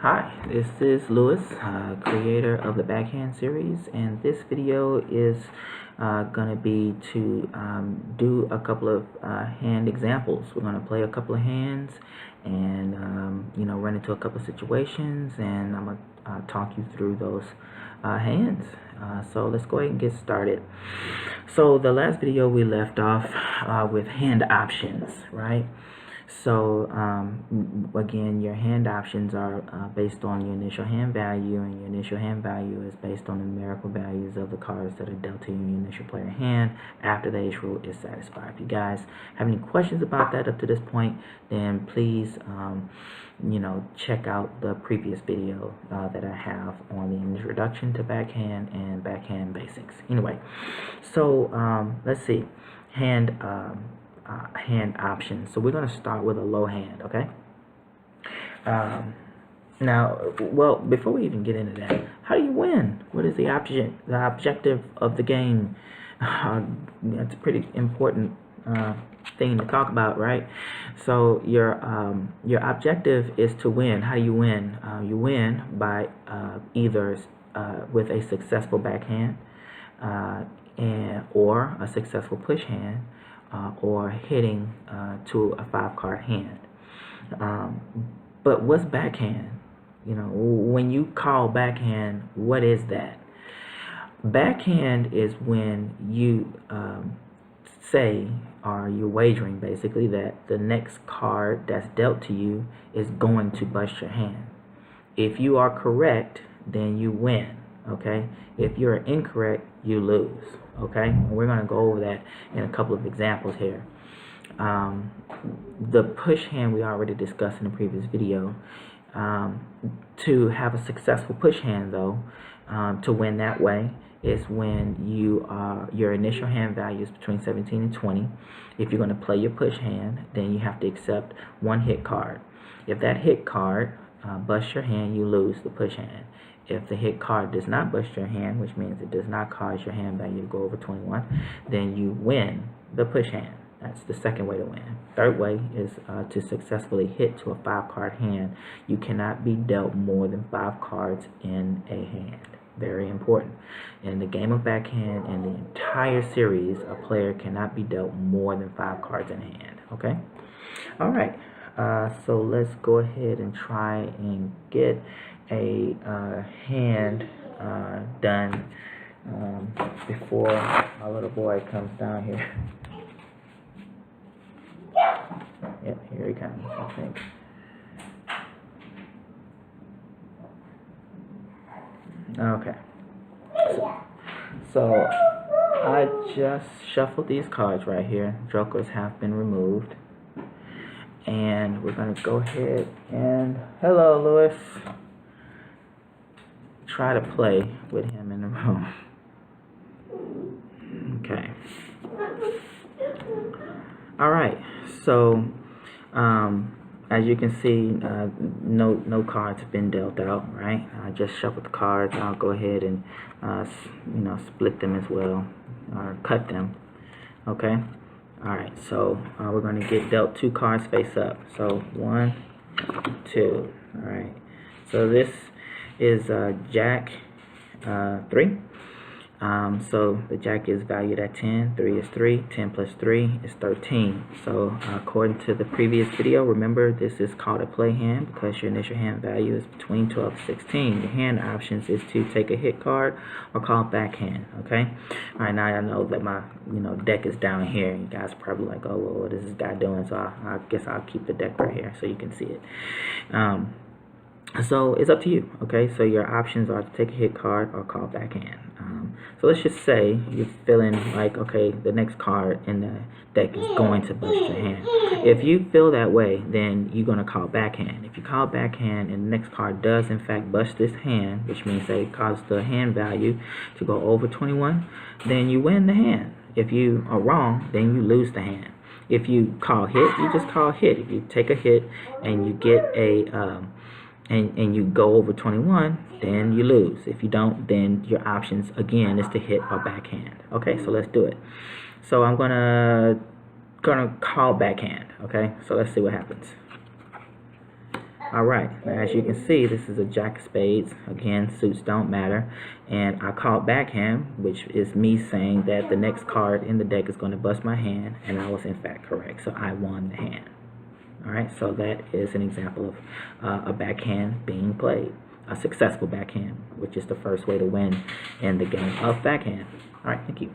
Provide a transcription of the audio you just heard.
Hi, this is Lewis, creator of the Backhand series, and this video is going to be to do a couple of hand examples. We're going to play a couple of hands and run into a couple of situations, and I'm going to talk you through those hands. So let's go ahead and get started. So the last video we left off with hand options, right? So again, your hand options are based on your initial hand value, and your initial hand value is based on the numerical values of the cards that are dealt to you in your initial player hand after the age rule is satisfied. If you guys have any questions about that up to this point, then please check out the previous video that I have on the introduction to backhand and backhand basics. Anyway, so let's see, hand options. So we're going to start with a low hand, okay? Now, well, before we even get into that, how do you win? What is the objective of the game? That's a pretty important thing to talk about, right? So your objective is to win. How do you win? You win by either with a successful backhand or a successful push hand, or hitting to a 5-card hand. But what's backhand? When you call backhand, what is that? Backhand is when you say, or you're wagering basically, that the next card that's dealt to you is going to bust your hand. If you are correct, then you win. Okay, if you're incorrect, you lose. Okay, and we're going to go over that in a couple of examples here. The push hand we already discussed in the previous video. To have a successful push hand, though, to win that way, is when your initial hand value is between 17 and 20. If you're going to play your push hand, then you have to accept one hit card. If that hit card busts your hand, you lose the push hand. If the hit card does not bust your hand, which means it does not cause your hand value to go over 21, then you win the push hand. That's the second way to win. Third way is to successfully hit to a 5-card hand. You cannot be dealt more than 5 cards in a hand. Very important. In the game of backhand and the entire series, a player cannot be dealt more than 5 cards in hand. Okay? All right. So let's go ahead and try and get a hand done before our little boy comes down here. Yep, here he comes, I think. Okay. So I just shuffled these cards right here. Jokers have been removed. And we're going to go ahead and... Hello, Lewis. Try to play with him in the room. Okay. Alright, so as you can see, no cards have been dealt out, right? I just shuffled the cards. I'll go ahead and split them as well, or cut them. Okay. Alright, so we're going to get dealt 2 cards face up. So 1, 2. Alright, so this is Jack 3. So the Jack is valued at 10. 3 is 3. 10 plus 3 is 13. So according to the previous video, remember this is called a play hand because your initial hand value is between 12 and 16. Your hand options is to take a hit card or call backhand. Okay. All right. Now I know that my deck is down here. You guys are probably like, oh, well, what is this guy doing? So I guess I'll keep the deck right here so you can see it. So it's up to you, okay? So your options are to take a hit card or call backhand. So let's just say you're feeling like, okay, the next card in the deck is going to bust your hand. If you feel that way, then you're going to call backhand. If you call backhand and the next card does in fact bust this hand, which means they cause the hand value to go over 21, then you win the hand. If you are wrong, then you lose the hand. If you call hit, you just call hit. If you take a hit and you get a... And you go over 21, then you lose. If you don't, then your options again is to hit or backhand. Okay, so let's do it. So I'm gonna call backhand. Okay, so let's see what happens. Alright, now as you can see, this is a jack of spades. Again, suits don't matter. And I called backhand, which is me saying that the next card in the deck is going to bust my hand, and I was in fact correct. So I won the hand. Alright, so that is an example of a backhand being played. A successful backhand, which is the first way to win in the game of backhand. Alright, thank you.